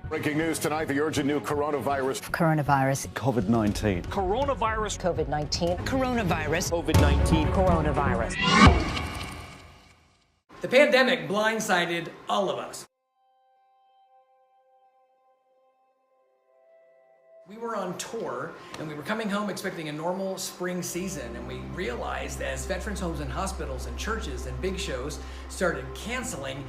Breaking news tonight, the urgent new coronavirus. COVID-19. COVID-19. Coronavirus. The pandemic blindsided all of us. We were on tour and we were coming home expecting a normal spring season, and we realized as veterans homes and hospitals and churches and big shows started canceling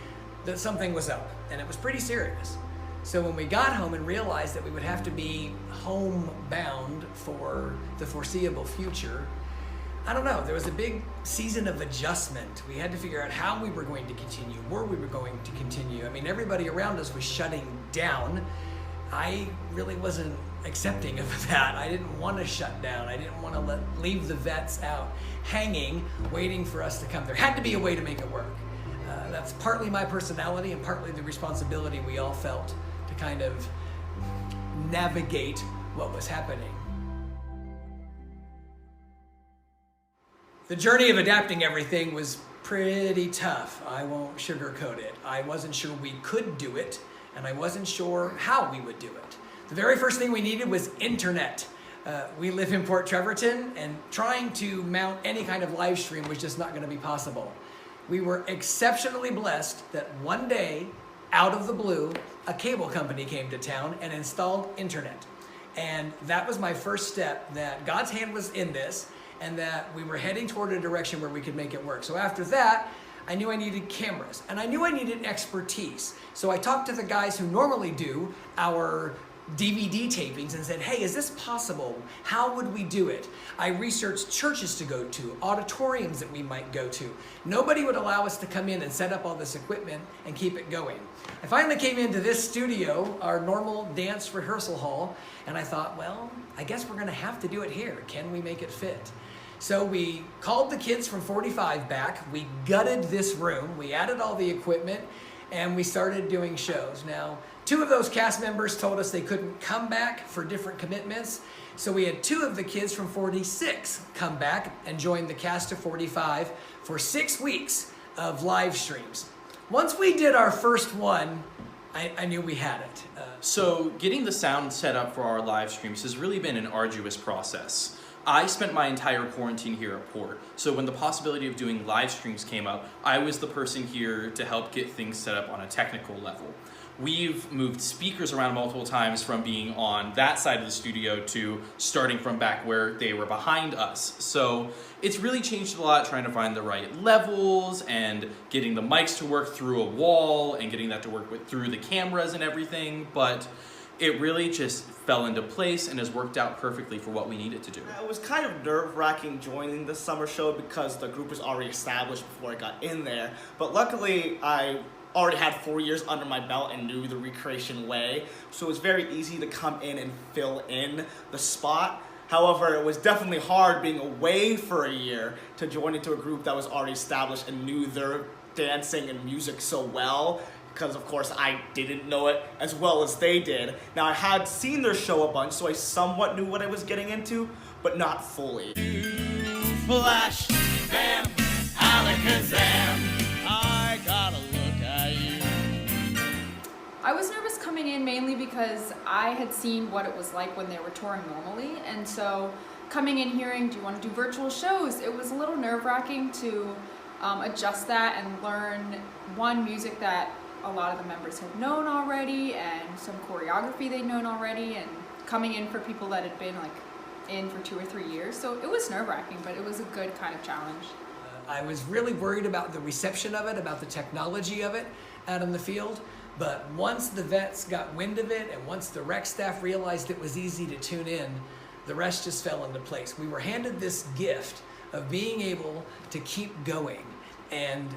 that something was up, and it was pretty serious. So when we got home and realized that we would have to be homebound for the foreseeable future, I don't know, there was a big season of adjustment. We had to figure out how we were going to continue, where we were going to continue. I mean, everybody around us was shutting down. I really wasn't accepting of that. I didn't want to shut down. I didn't want to leave the vets out hanging, waiting for us to come. There had to be a way to make it work. That's partly my personality and partly the responsibility we all felt to kind of navigate what was happening. The journey of adapting everything was pretty tough. I won't sugarcoat it. I wasn't sure we could do it, and I wasn't sure how we would do it. The very first thing we needed was internet. We live in Port Trevorton, and trying to mount any kind of live stream was just not going to be possible. We were exceptionally blessed that one day, out of the blue, a cable company came to town and installed internet. And that was my first step, that God's hand was in this, and that we were heading toward a direction where we could make it work. So after that, I knew I needed cameras, and I knew I needed expertise. So I talked to the guys who normally do our DVD tapings and said, hey, is this possible? How would we do it? I researched churches to go to, auditoriums that we might go to. Nobody would allow us to come in and set up all this equipment and keep it going. I finally came into this studio, our normal dance rehearsal hall, and I thought, well, I guess we're gonna have to do it here. Can we make it fit? So we called the kids from 45 back, we gutted this room, we added all the equipment, and we started doing shows. Now, 2 of those cast members told us they couldn't come back for different commitments, so we had 2 of the kids from 46 come back and join the cast of 45 for 6 weeks of live streams. Once we did our first one, I knew we had it. So getting the sound set up for our live streams has really been an arduous process. I spent my entire quarantine here at Port, so when the possibility of doing live streams came up, I was the person here to help get things set up on a technical level. We've moved speakers around multiple times from being on that side of the studio to starting from back where they were behind us. So it's really changed a lot, trying to find the right levels and getting the mics to work through a wall and getting that to work through the cameras and everything. But it really just fell into place and has worked out perfectly for what we needed to do. It was kind of nerve-wracking joining the summer show because the group was already established before I got in there. But luckily, I already had 4 years under my belt and knew the recreation way, so it was very easy to come in and fill in the spot. However, it was definitely hard being away for a year to join into a group that was already established and knew their dancing and music so well, because of course I didn't know it as well as they did. Now, I had seen their show a bunch, so I somewhat knew what I was getting into, but not fully. Flash, bam, alakazam, I gotta look at you. I was nervous coming in mainly because I had seen what it was like when they were touring normally, and so coming in hearing, do you want to do virtual shows? It was a little nerve-wracking to adjust that and learn music that a lot of the members had known already, and some choreography they'd known already, and coming in for people that had been in for 2 or 3 years. So it was nerve-wracking, but it was a good kind of challenge. I was really worried about the reception of it, about the technology of it out in the field. But once the vets got wind of it, and once the rec staff realized it was easy to tune in, the rest just fell into place. We were handed this gift of being able to keep going. And,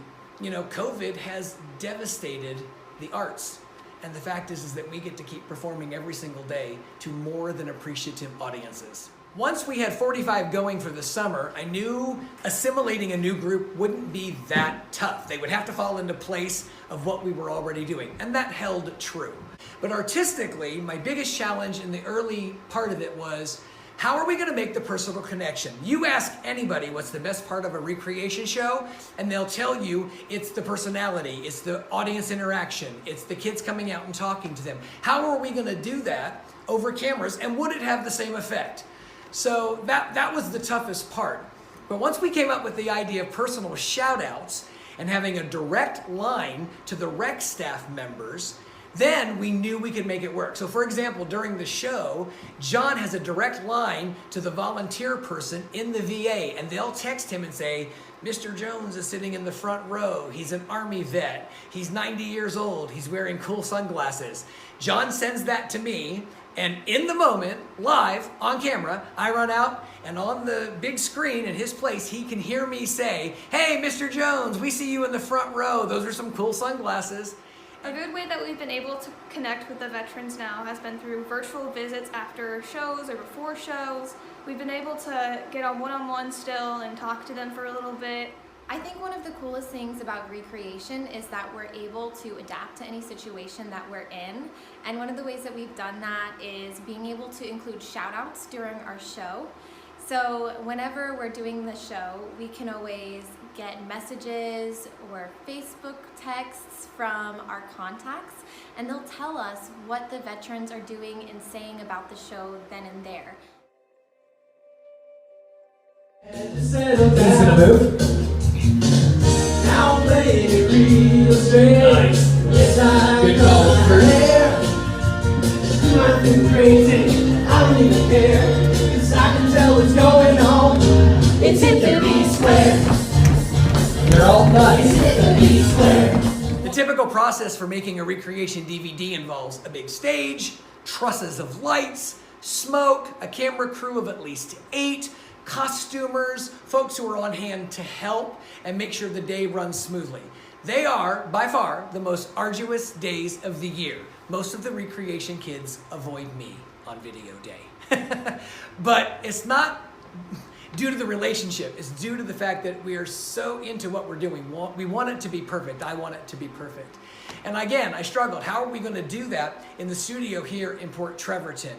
you know, COVID has devastated the arts. And the fact is that we get to keep performing every single day to more than appreciative audiences. Once we had 45 going for the summer, I knew assimilating a new group wouldn't be that tough. They would have to fall into place of what we were already doing, and that held true. But artistically, my biggest challenge in the early part of it was, How are we going to make the personal connection? You ask anybody what's the best part of a recreation show, and they'll tell you it's the personality, it's the audience interaction, it's the kids coming out and talking to them. How are we going to do that over cameras, and would it have the same effect? So that was the toughest part. But once we came up with the idea of personal shout-outs and having a direct line to the rec staff members, then we knew we could make it work. So for example, during the show, John has a direct line to the volunteer person in the VA, and they'll text him and say, Mr. Jones is sitting in the front row. He's an Army vet. He's 90 years old. He's wearing cool sunglasses. John sends that to me, and in the moment, live, on camera, I run out, and on the big screen in his place, he can hear me say, hey, Mr. Jones, we see you in the front row. Those are some cool sunglasses. A good way that we've been able to connect with the veterans now has been through virtual visits after shows or before shows. We've been able to get on one-on-one still and talk to them for a little bit. I think one of the coolest things about recreation is that we're able to adapt to any situation that we're in. And one of the ways that we've done that is being able to include shout-outs during our show. So whenever we're doing the show, we can always get messages or Facebook texts from our contacts, and they'll tell us what the veterans are doing and saying about the show then and there. Now play it real straight. Nice. Yes, I call for air. Nothing crazy, I don't even care. 'Cause I can tell what's going on. It's in the B square. They're all nice. It's in the B square. The typical process for making a recreation DVD involves a big stage, trusses of lights, smoke, a camera crew of at least 8, costumers, folks who are on hand to help and make sure the day runs smoothly. They are, by far, the most arduous days of the year. Most of the recreation kids avoid me on video day. But it's not due to the relationship. It's due to the fact that we are so into what we're doing. We want it to be perfect. I want it to be perfect. And again, I struggled. How are we going to do that in the studio here in Port Trevorton?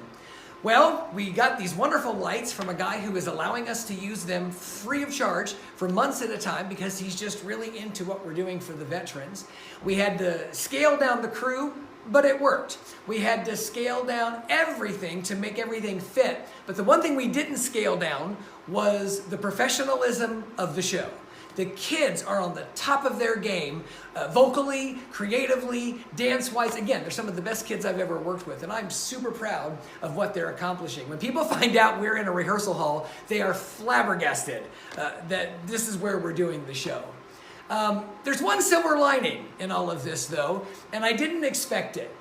Well, we got these wonderful lights from a guy who is allowing us to use them free of charge for months at a time because he's just really into what we're doing for the veterans. We had to scale down the crew, but it worked. We had to scale down everything to make everything fit. But the one thing we didn't scale down was the professionalism of the show. The kids are on the top of their game, vocally, creatively, dance-wise. Again, they're some of the best kids I've ever worked with, and I'm super proud of what they're accomplishing. When people find out we're in a rehearsal hall, they are flabbergasted that this is where we're doing the show. There's one silver lining in all of this, though, and I didn't expect it.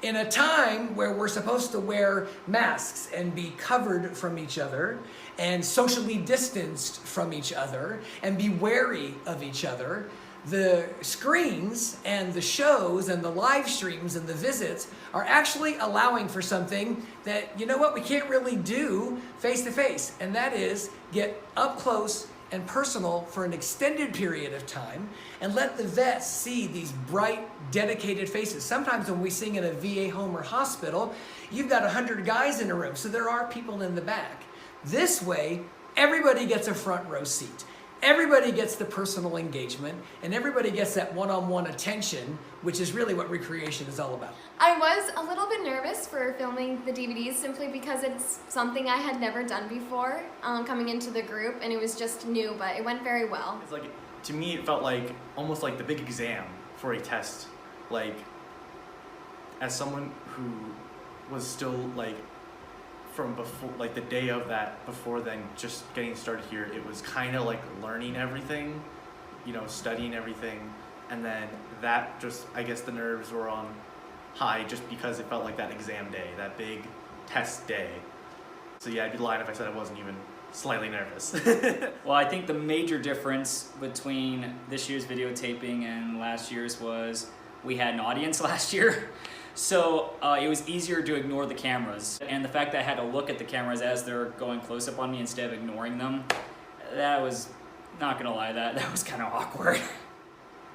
In a time where we're supposed to wear masks and be covered from each other and socially distanced from each other and be wary of each other, the screens and the shows and the live streams and the visits are actually allowing for something that, you know what, we can't really do face to face, and that is get up close and personal for an extended period of time and let the vets see these bright, dedicated faces. Sometimes when we sing in a VA home or hospital, you've got 100 guys in a room, so there are people in the back. This way, everybody gets a front row seat. Everybody gets the personal engagement, and everybody gets that one-on-one attention, which is really what recreation is all about. I was a little bit nervous for filming the DVDs simply because it's something I had never done before coming into the group, and it was just new, but it went very well. It's like, to me, it felt like almost like the big exam for a test. Like, as someone who was still like from before, like the day of that, before then, just getting started here, it was kind of like learning everything, you know, studying everything, and then that just, I guess the nerves were on high just because it felt like that exam day, that big test day. So yeah, I'd be lying if I said I wasn't even slightly nervous. Well, I think the major difference between this year's videotaping and last year's was we had an audience last year. So it was easier to ignore the cameras. And the fact that I had to look at the cameras as they're going close up on me instead of ignoring them, that was, not gonna lie, that was kind of awkward.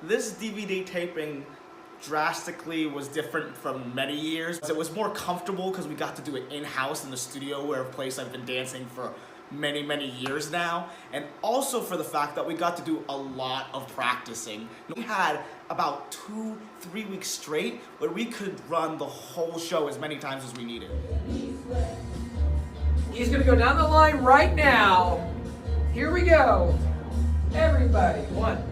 This DVD taping drastically was different from many years. It was more comfortable because we got to do it in-house in the studio, where a place I've been dancing for many, many years now, and also for the fact that we got to do a lot of practicing. We had about 2-3 weeks straight where we could run the whole show as many times as we needed. He's gonna go down the line right now. Here we go. Everybody, 1.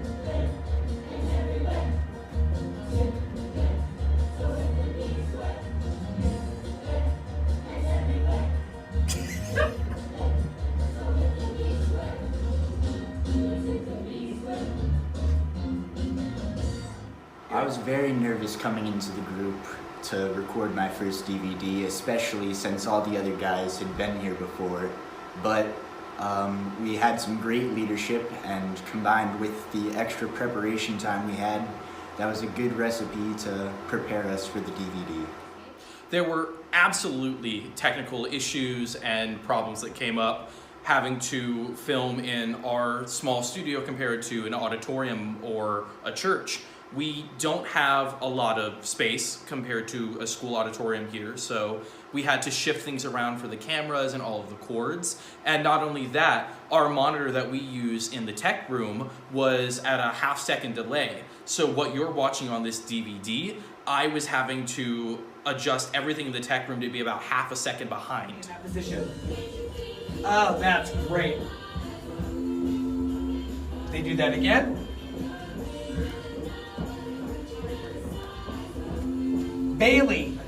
I was very nervous coming into the group to record my first DVD, especially since all the other guys had been here before. But we had some great leadership, and combined with the extra preparation time we had, that was a good recipe to prepare us for the DVD. There were absolutely technical issues and problems that came up having to film in our small studio compared to an auditorium or a church. We don't have a lot of space compared to a school auditorium here, so we had to shift things around for the cameras and all of the cords. And not only that, our monitor that we use in the tech room was at a half-second delay. So what you're watching on this DVD, I was having to adjust everything in the tech room to be about half a second behind. In that position. Oh, that's great. They do that again. Bailey.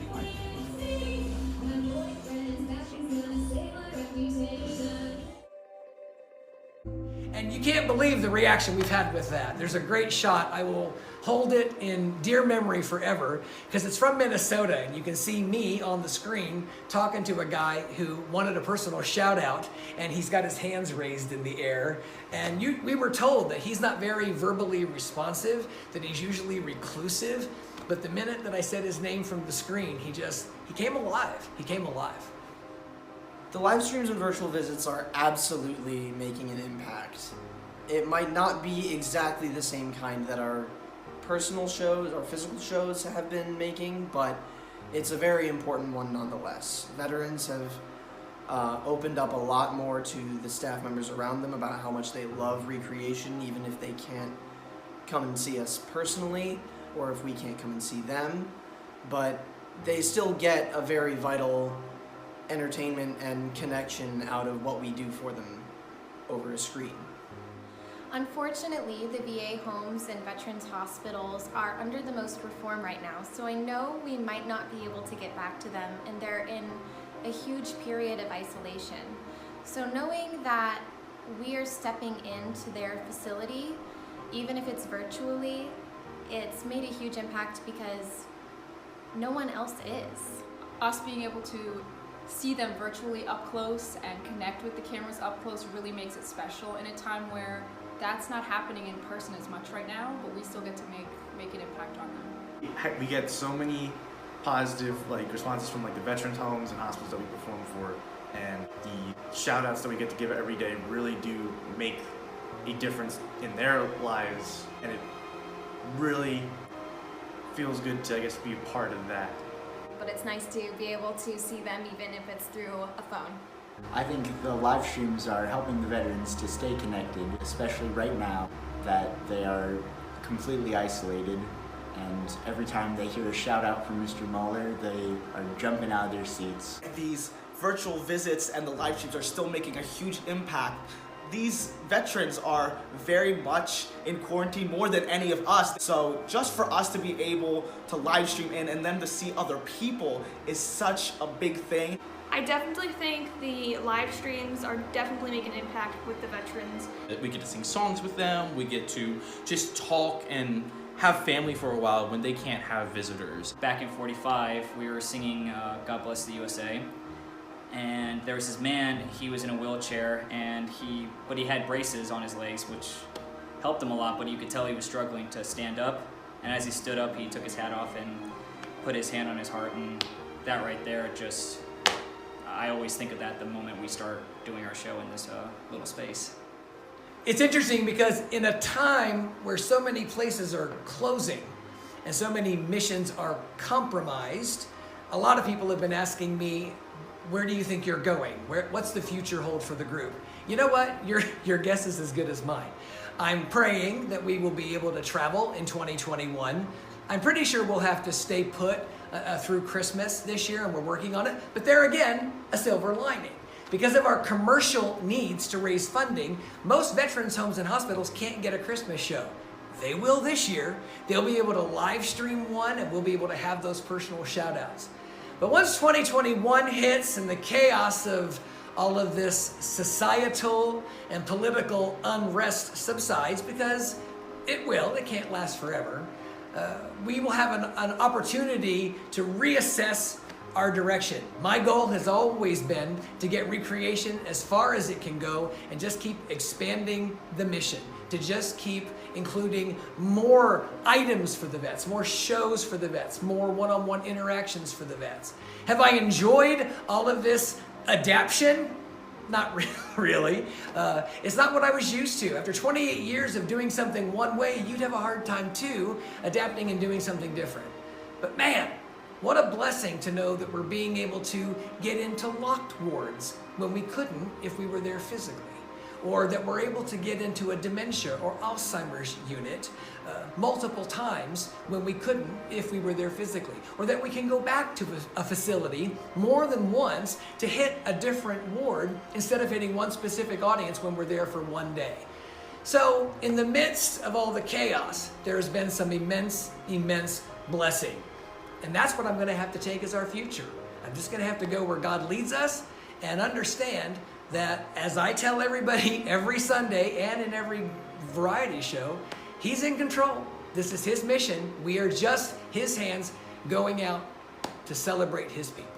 And you can't believe the reaction we've had with that. There's a great shot. I will hold it in dear memory forever because it's from Minnesota, and you can see me on the screen talking to a guy who wanted a personal shout out, and he's got his hands raised in the air. And we were told that he's not very verbally responsive, that he's usually reclusive. But the minute that I said his name from the screen, he came alive. He came alive. The live streams and virtual visits are absolutely making an impact. It might not be exactly the same kind that our personal shows or physical shows have been making, but it's a very important one nonetheless. Veterans have opened up a lot more to the staff members around them about how much they love recreation, even if they can't come and see us personally, or if we can't come and see them, but they still get a very vital entertainment and connection out of what we do for them over a screen. Unfortunately, the VA homes and veterans hospitals are under the most reform right now, so I know we might not be able to get back to them, and they're in a huge period of isolation. So knowing that we are stepping into their facility, even if it's virtually, it's made a huge impact because no one else is. Us being able to see them virtually up close and connect with the cameras up close really makes it special in a time where that's not happening in person as much right now, but we still get to make an impact on them. We get so many positive responses from the veterans homes and hospitals that we perform for, and the shout outs that we get to give every day really do make a difference in their lives, and it really feels good to, be a part of that. But it's nice to be able to see them even if it's through a phone. I think the live streams are helping the veterans to stay connected, especially right now that they are completely isolated, and every time they hear a shout out from Mr. Mahler, they are jumping out of their seats. These virtual visits and the live streams are still making a huge impact. These veterans are very much in quarantine, more than any of us. So just for us to be able to live stream in and then to see other people is such a big thing. I definitely think the live streams are definitely making an impact with the veterans. We get to sing songs with them, we get to just talk and have family for a while when they can't have visitors. Back in 45, we were singing God Bless the USA. And there was this man, he was in a wheelchair, but he had braces on his legs, which helped him a lot, but you could tell he was struggling to stand up. And as he stood up, he took his hat off and put his hand on his heart, and that right there I always think of that the moment we start doing our show in this little space. It's interesting because in a time where so many places are closing and so many missions are compromised, a lot of people have been asking me, where do you think you're going? What's the future hold for the group? You know what? Your guess is as good as mine. I'm praying that we will be able to travel in 2021. I'm pretty sure we'll have to stay put through Christmas this year, and we're working on it. But there again, a silver lining. Because of our commercial needs to raise funding, most veterans' homes and hospitals can't get a Christmas show. They will this year. They'll be able to live stream one, and we'll be able to have those personal shout outs. But once 2021 hits and the chaos of all of this societal and political unrest subsides, because it can't last forever, we will have an opportunity to reassess our direction. My goal has always been to get recreation as far as it can go and just keep expanding the mission, to just keep including more items for the vets, more shows for the vets, more one-on-one interactions for the vets. Have I enjoyed all of this adaptation? Not really. It's not what I was used to. After 28 years of doing something one way, you'd have a hard time too, adapting and doing something different. But man, what a blessing to know that we're being able to get into locked wards when we couldn't if we were there physically. Or that we're able to get into a dementia or Alzheimer's unit multiple times when we couldn't if we were there physically. Or that we can go back to a facility more than once to hit a different ward instead of hitting one specific audience when we're there for one day. So in the midst of all the chaos, there's been some immense blessing. And that's what I'm going to have to take as our future. I'm just going to have to go where God leads us and understand that, as I tell everybody every Sunday and in every variety show, He's in control. This is His mission. We are just His hands going out to celebrate His people.